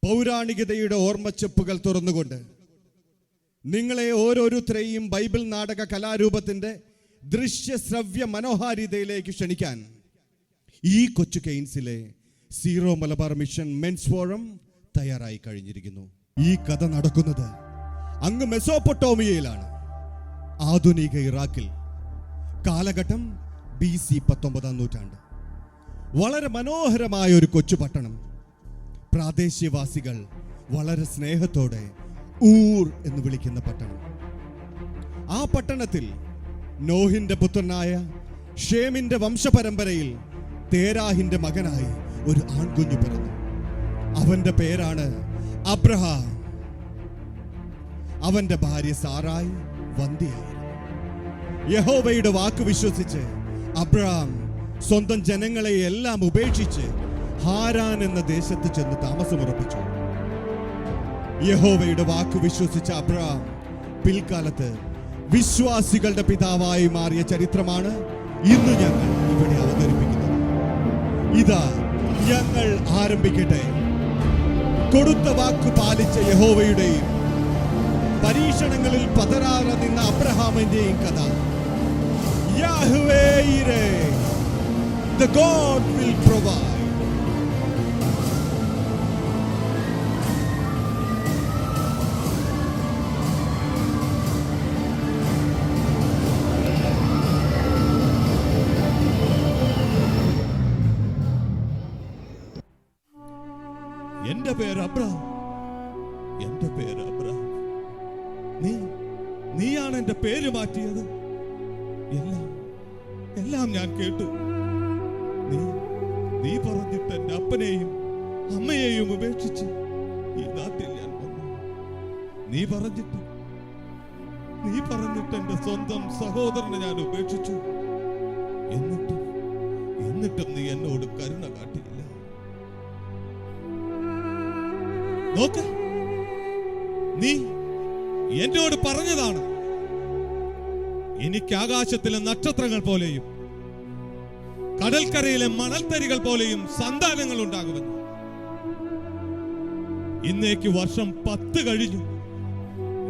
പൗരാണികതയുടെ ഓർമ്മച്ചെപ്പുകൾ തുറന്നുകൊണ്ട് നിങ്ങളെ ഓരോരുത്തരെയും ബൈബിൾ നാടക കലാരൂപത്തിന്റെ ദൃശ്യശ്രവ്യ മനോഹാരിതയിലേക്ക് ക്ഷണിക്കാൻ ഈ കൊച്ചു കെയ്ൻസിലെ Syro Malabar mission men's forum തയ്യാറായി കഴിഞ്ഞിരിക്കുന്നു. ഈ കഥ നടക്കുന്നത് അങ്ങ് മെസോപ്പൊട്ടോമിയയിലാണ്, ആധുനിക ഇറാഖിൽ. കാലഘട്ടം BC 19-ാം നൂറ്റാണ്ട്. വളരെ മനോഹരമായ ഒരു കൊച്ചു പട്ടണം. പ്രാദേശികവാസികൾ വളരെ സ്നേഹത്തോടെ ഊർ എന്ന് വിളിക്കുന്ന പട്ടണം. ആ പട്ടണത്തിൽ നോഹിന്റെ പുത്രനായ ഷേമിന്റെ വംശപരമ്പരയിൽ തേരാഹിന്റെ മകനായി ഒരു ആൺകുഞ്ഞു പിറന്നു. അവന്റെ പേരാണ് അബ്രഹാം. അവന്റെ ഭാര്യ സാറായി വന്ധ്യയായിരുന്നു. യഹോവയുടെ വാക്ക് വിശ്വസിച്ച് അബ്രഹാം സ്വന്തം ജനങ്ങളെ എല്ലാം ഉപേക്ഷിച്ച് ഹാരാൻ എന്ന ദേശത്ത് ചെന്ന് താമസമുറപ്പിച്ചു. യഹോവയുടെ വാക്ക് വിശ്വസിച്ച അബ്രഹാം പിൽക്കാലത്ത് വിശ്വാസികളുടെ പിതാവായി മാറിയ ചരിത്രമാണ് ഇന്ന് ഞങ്ങൾ ഇവിടെ അവതരിപ്പിക്കുന്നത്. ഇതാ ഞങ്ങൾ ആരംഭിക്കട്ടെ. കൊടുത്ത വാക്ക് പാലിച്ച യഹോവയുടെയും പരീക്ഷണങ്ങളിൽ പതറാതെ നിന്ന അബ്രഹാമിന്റെയും കഥ. Yahweh Yireh, the God will provide. എന്റെ പേര് അബ്രഹാം. എന്റെ പേര് അബ്രഹാം. നീയാണ് എന്റെ പേര് മാറ്റിയത്. എല്ലാം ഞാൻ കേട്ടു. നീ പറഞ്ഞിട്ട് എന്റെ അപ്പനെയും അമ്മയെയും ഉപേക്ഷിച്ച് ഈ നാട്ടിൽ ഞാൻ വന്നു. നീ പറഞ്ഞിട്ട് എന്റെ സ്വന്തം സഹോദരനെ ഞാൻ ഉപേക്ഷിച്ചു. എന്നിട്ടും നീ എന്നോട് കരുണ കാട്ടിയില്ല. നോക്ക്, നീ എന്നോട് പറഞ്ഞതാണ് എനിക്ക് ആകാശത്തിലെ നക്ഷത്രങ്ങൾ പോലെയും കടൽക്കരയിലെ മണൽത്തരികൾ പോലെയും സന്താനങ്ങൾ ഉണ്ടാകുമെന്ന്. ഇന്നേക്ക് വർഷം 10 കഴിഞ്ഞു.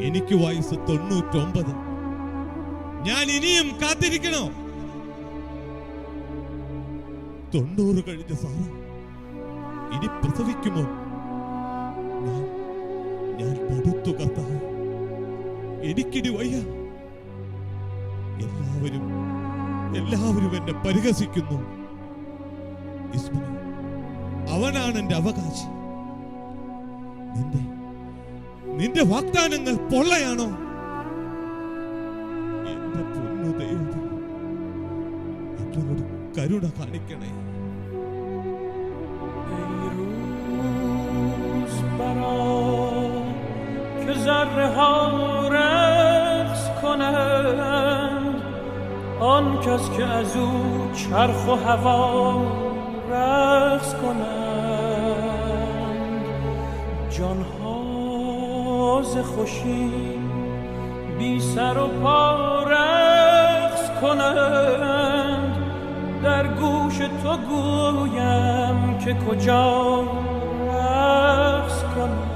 എനിക്ക് വയസ്സ് 99. ഞാൻ ഇനിയും കാത്തിരിക്കണോ? 90 കഴിഞ്ഞ സാറ ഇനി പ്രസവിക്കുമോ? ഞാൻ മടുത്തു കർത്താവേ, എനിക്കിനി വയ്യ. എല്ലാവരും എന്നെ പരിഹസിക്കുന്നു. അവനാണ് എന്റെ അവകാശി. നിന്റെ വാഗ്ദാനങ്ങൾ പൊള്ളയാണോ? എന്റെ പൊന്നു ദൈവമേ, എന്നോട് കരുണ കാണിക്കണേ. آن کس که از او چرخ و هوا رقص کنند، جانها ز خوشی بی سر و پا رقص کنند. در گوش تو گویم که کجا رقص کنند.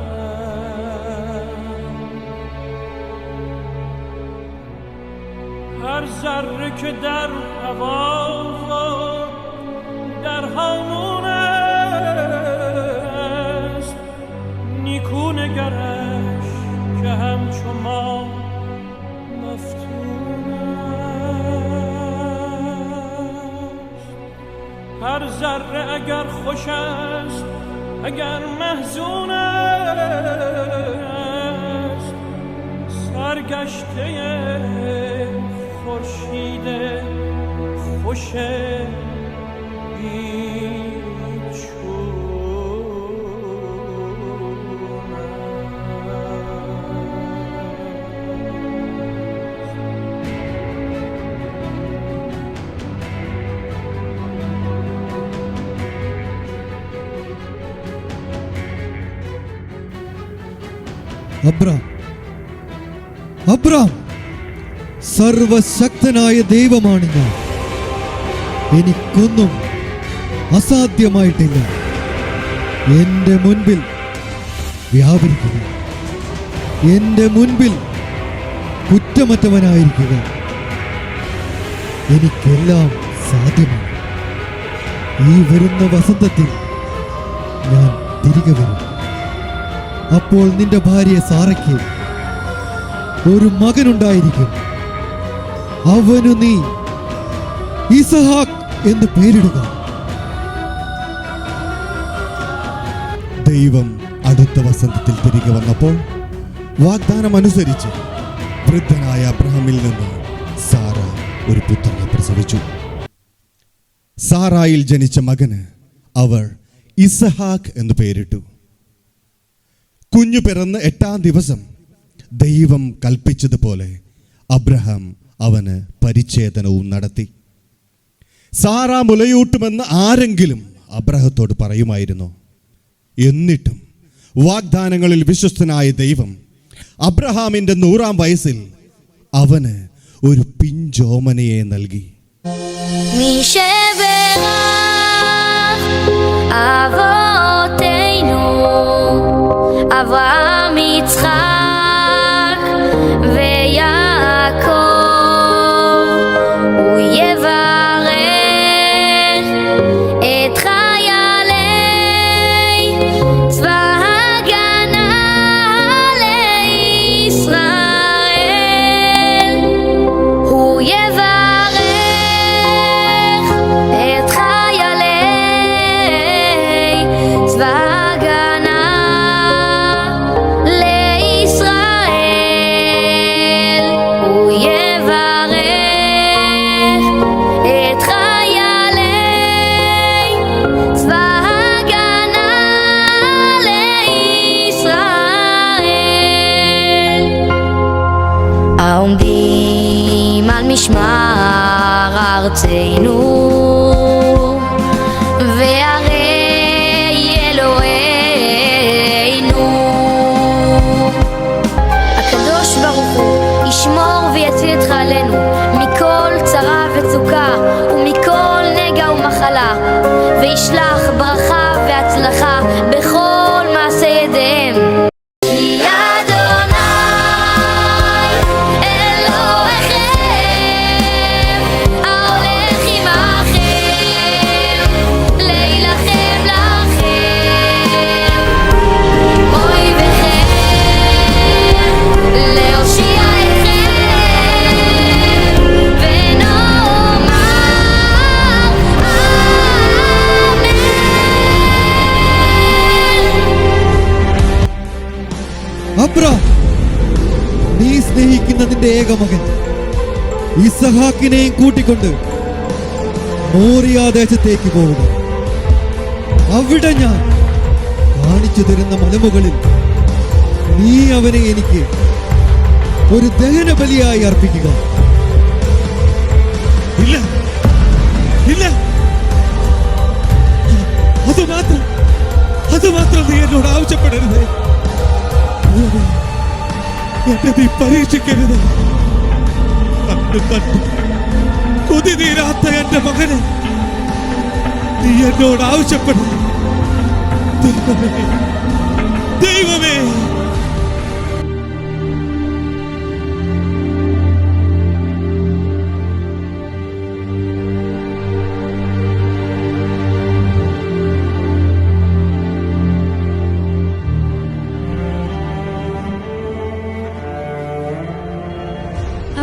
هر ذره که در هوا در هامون است، نیکو نگرش که همچو ما مفتون است. هر ذره اگر خوش است اگر محزون است، سرگشته خورشید خوش അബ്രഹാം, സർവശക്തനായ ദൈവമാണ് ഞാൻ. എനിക്കൊന്നും അസാധ്യമായിട്ടില്ല. എന്റെ മുൻപിൽ വ്യാപരിക്കുക. എന്റെ മുൻപിൽ കുറ്റമറ്റവനായിരിക്കുക. എനിക്കെല്ലാം സാധ്യമാണ്. ഈ വരുന്ന വസന്തത്തിൽ ഞാൻ തിരികെ വരും. അപ്പോൾ നിന്റെ ഭാര്യ സാറയ്ക്ക് ഒരു മകനുണ്ടായിരിക്കും. അവനു നീ ഇസഹാക്ക് എന്ന് പേരിടുക. ദൈവം അടുത്ത വസന്തത്തിൽ തിരികെ വന്നപ്പോൾ വാഗ്ദാനം അനുസരിച്ച് വൃദ്ധനായ അബ്രഹാമിൽ നിന്ന് സാറ ഒരു പുത്രനെ പ്രസവിച്ചു. സാറായിൽ ജനിച്ച മകന് അവർ ഇസഹാക്ക് എന്ന് പേരിട്ടു. കുഞ്ഞു പിറന്ന് 8-ാം ദിവസം ദൈവം കൽപ്പിച്ചതുപോലെ അബ്രഹാം അവന് പരിച്ഛേദനവും നടത്തി. സാറ മുലയൂട്ടുമെന്ന് ആരെങ്കിലും അബ്രഹത്തോട് പറയുമായിരുന്നു. എന്നിട്ടും വാഗ്ദാനങ്ങളിൽ വിശ്വസ്തനായ ദൈവം അബ്രഹാമിന്റെ 100-ാം വയസ്സിൽ അവന് ഒരു പിഞ്ചോമനയെ നൽകി. אברהם יצחק ויעקב הוא יברך את חיילי צבא הגנה לישראל הוא יברך את חיילי צבא הגנה העומדים על משמר ארצנו וערי אלוהינו. הקדוש ברוך הוא ישמור ויציל את חיילינו מכל צרה וצוקה ומכל נגע ומחלה, וישלח ברכה והצלחה בכל מעשה ידיהם. അബ്രാം, നീ സ്നേഹിക്കുന്ന നിന്റെ ഏകമകൻ ഇസഹാക്കിനെയും കൂട്ടിക്കൊണ്ട് മോറിയ ദേശത്തേക്ക് പോവുക. അവിടെ ഞാൻ കാണിച്ചു തരുന്ന മലമുകളിൽ നീ അവനെ എനിക്ക് ഒരു ദഹന ബലിയായി അർപ്പിക്കുക. ഇല്ല ഇല്ല, അതുമാത്രം നീ എന്നോട് ആവശ്യപ്പെടരുത്. എന്നെ നീ പരീക്ഷിക്കരുത്. കണ്ടു കൊതി തീരാത്ത എന്റെ മകനെ നീ എന്നോട് ആവശ്യപ്പെടുന്നു. ദൈവമേ,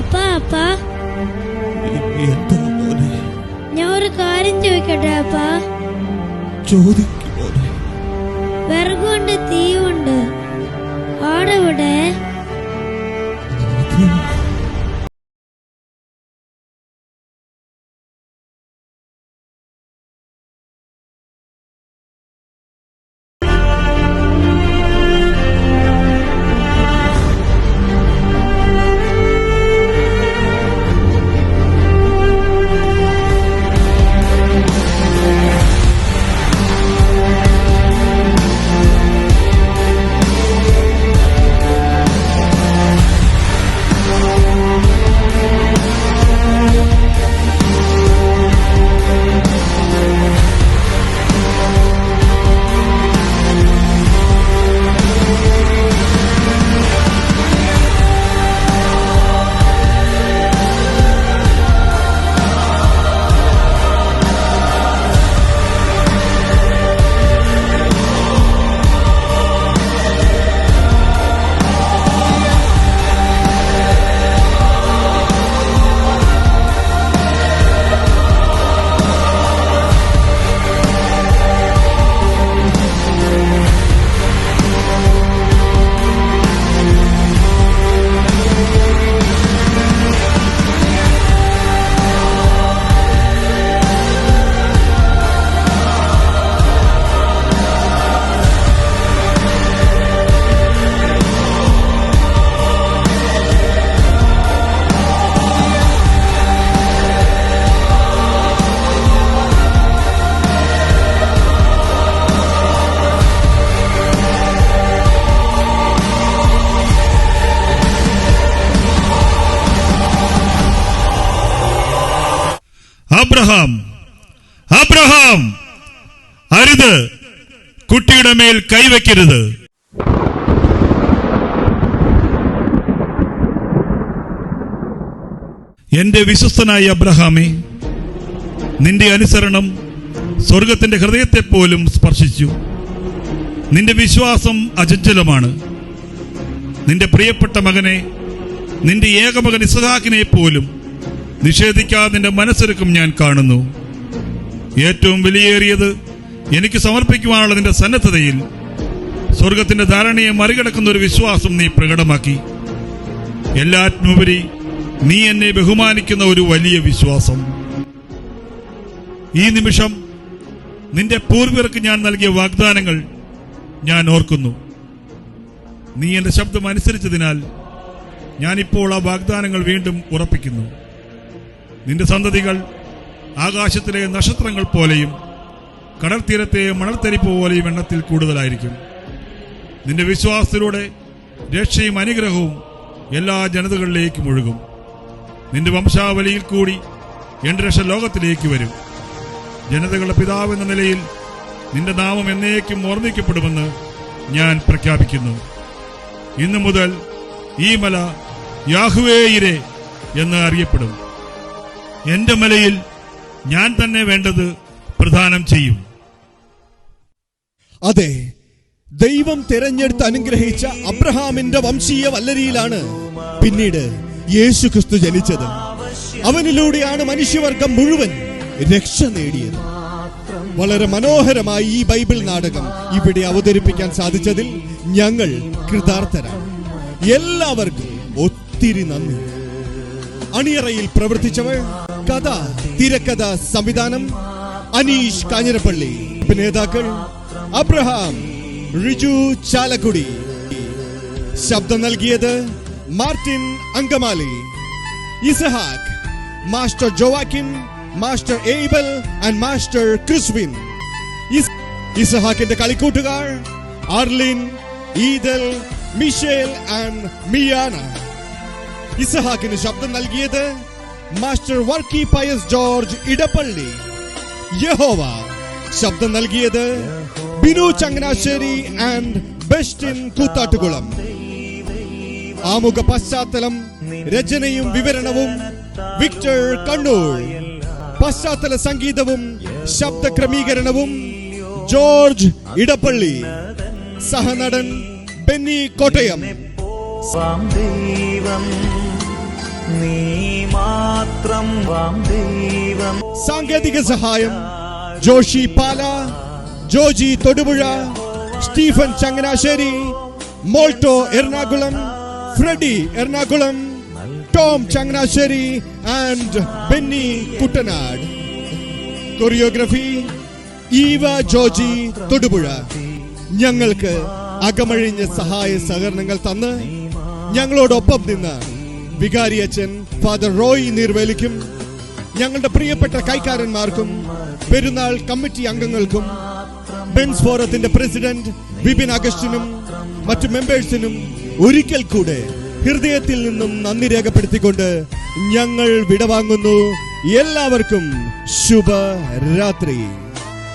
അപ്പാ എന്താ മോനെ? ഞാൻ ഒരു കാര്യം ചോദിക്കട്ടെ അപ്പാ? ചോദിക്കും മോനെ. വിറകുണ്ട്, തീയുണ്ട്, ആടെവിടെ? അബ്രഹാം, അബ്രഹാം, അരുത്, കുട്ടിയുടെ മേൽ കൈവയ്ക്കരുത്. എന്റെ വിശ്വസ്തനായ അബ്രഹാമേ, നിന്റെ അനുസരണം സ്വർഗത്തിന്റെ ഹൃദയത്തെ പോലും സ്പർശിച്ചു. നിന്റെ വിശ്വാസം അചഞ്ചലമാണ്. നിന്റെ പ്രിയപ്പെട്ട മകനെ, നിന്റെ ഏകമകൻ ഇസ്ഹാക്കിനെ പോലും നിഷേധിക്കാതെ നിന്റെ മനസ്സൊരുക്കം ഞാൻ കാണുന്നു. ഏറ്റവും വിലയേറിയത് എനിക്ക് സമർപ്പിക്കുവാനുള്ള നിന്റെ സന്നദ്ധതയിൽ സ്വർഗത്തിന്റെ ധാരണയെ മറികടക്കുന്ന ഒരു വിശ്വാസം നീ പ്രകടമാക്കി. എല്ലാറ്റിനുപരി നീ എന്നെ ബഹുമാനിക്കുന്ന ഒരു വലിയ വിശ്വാസം. ഈ നിമിഷം നിന്റെ പൂർവികർക്ക് ഞാൻ നൽകിയ വാഗ്ദാനങ്ങൾ ഞാൻ ഓർക്കുന്നു. നീ എന്റെ ശബ്ദം അനുസരിച്ചതിനാൽ ഞാനിപ്പോൾ ആ വാഗ്ദാനങ്ങൾ വീണ്ടും ഉറപ്പിക്കുന്നു. നിന്റെ സന്തതികൾ ആകാശത്തിലെ നക്ഷത്രങ്ങൾ പോലെയും കടൽ തീരത്തെ മണൽത്തരിപ്പ് പോലെയും എണ്ണത്തിൽ കൂടുതലായിരിക്കും. നിന്റെ വിശ്വാസത്തിലൂടെ രക്ഷയും അനുഗ്രഹവും എല്ലാ ജനതകളിലേക്കും ഒഴുകും. നിന്റെ വംശാവലിയിൽ കൂടി എന്റെ രക്ഷ ലോകത്തിലേക്ക് വരും. ജനതകളുടെ പിതാവ് എന്ന നിലയിൽ നിന്റെ നാമം എന്നേക്കും ഓർമ്മിക്കപ്പെടുമെന്ന് ഞാൻ പ്രഖ്യാപിക്കുന്നു. ഇന്നു മുതൽ ഈ മല യാഹ്വേയിരെ എന്ന് അറിയപ്പെടും. എന്റെ മലയിൽ ഞാൻ തന്നെ വേണ്ടത് പ്രദാനം ചെയ്യും. അതെ, ദൈവം തിരഞ്ഞെടുത്ത് അനുഗ്രഹിച്ച അബ്രഹാമിന്റെ വംശീയ വല്ലരിയിലാണ് പിന്നീട് യേശു ക്രിസ്തു ജനിച്ചത്. അവനിലൂടെയാണ് മനുഷ്യവർഗം മുഴുവൻ രക്ഷ നേടിയത്. വളരെ മനോഹരമായി ഈ ബൈബിൾ നാടകം ഇവിടെ അവതരിപ്പിക്കാൻ സാധിച്ചതിൽ ഞങ്ങൾ കൃതാർത്ഥരാണ്. എല്ലാവർക്കും ഒത്തിരി നന്ദി. അണിയറയിൽ പ്രവർത്തിച്ചവർ, കഥ, തിരക്കഥ, സംവിധാനം അനീഷ് കാഞ്ഞിരപ്പള്ളി, നേതാക്കൾ അബ്രഹാം, റിജു ചാലക്കുടി, ശബ്ദം നൽകിയത് Martin Angamaly, Isahak, master Joaquin, master Abel and master Kriswin. ഇസഹാക്കിന്റെ കളിക്കൂട്ടുകാർ ആർലിൻ, ഈദൽ, മിഷേൽ ആൻഡ് മിയാന. ഇസഹാക്കിന് ശബ്ദം നൽകിയത് മാസ്റ്റർ വർക്കി പയസ് ജോർജ് ഇടപ്പള്ളി. യഹോവ ശബ്ദം നൽകിയത് ബിനു ചങ്ങനാശ്ശേരി ആൻഡ് ബെസ്റ്റിൻ കൂത്താട്ടുകുളം. ആമുഖ പശ്ചാത്തലം, രചനയും വിവരണവും വിക്ടർ കണ്ണൂർ. പശ്ചാത്തല സംഗീതവും ശബ്ദ ക്രമീകരണവും ജോർജ് ഇടപ്പള്ളി. സഹനടൻ ബെന്നി കോട്ടയം. സാങ്കേതിക സഹായം Joshy Pala, Joji Thodupuzha, Stephen Changanassery, Molto Ernakulam, Freddy Ernakulam, Tom Changanassery and Benny Kuttanad. Choreography Eva Joji Thodupuzha. ഞങ്ങൾക്ക് അകമഴിഞ്ഞ സഹായ സഹകരണങ്ങൾ തന്ന് ഞങ്ങളോടൊപ്പം നിന്ന് വികാരി അച്ഛൻ ഫാദർ റോയ് നീർവേലിക്കും ഞങ്ങളുടെ പ്രിയപ്പെട്ട കൈക്കാരന്മാർക്കും പെരുന്നാൾ കമ്മിറ്റി അംഗങ്ങൾക്കും ബെൻസ് ഫോറത്തിന്റെ പ്രസിഡന്റ് വിപിൻ അഗസ്റ്റിനും മറ്റു മെമ്പേഴ്സിനും ഒരിക്കൽ കൂടെ ഹൃദയത്തിൽ നിന്നും നന്ദി രേഖപ്പെടുത്തിക്കൊണ്ട് ഞങ്ങൾ വിടവാങ്ങുന്നു. എല്ലാവർക്കും ശുഭരാത്രി.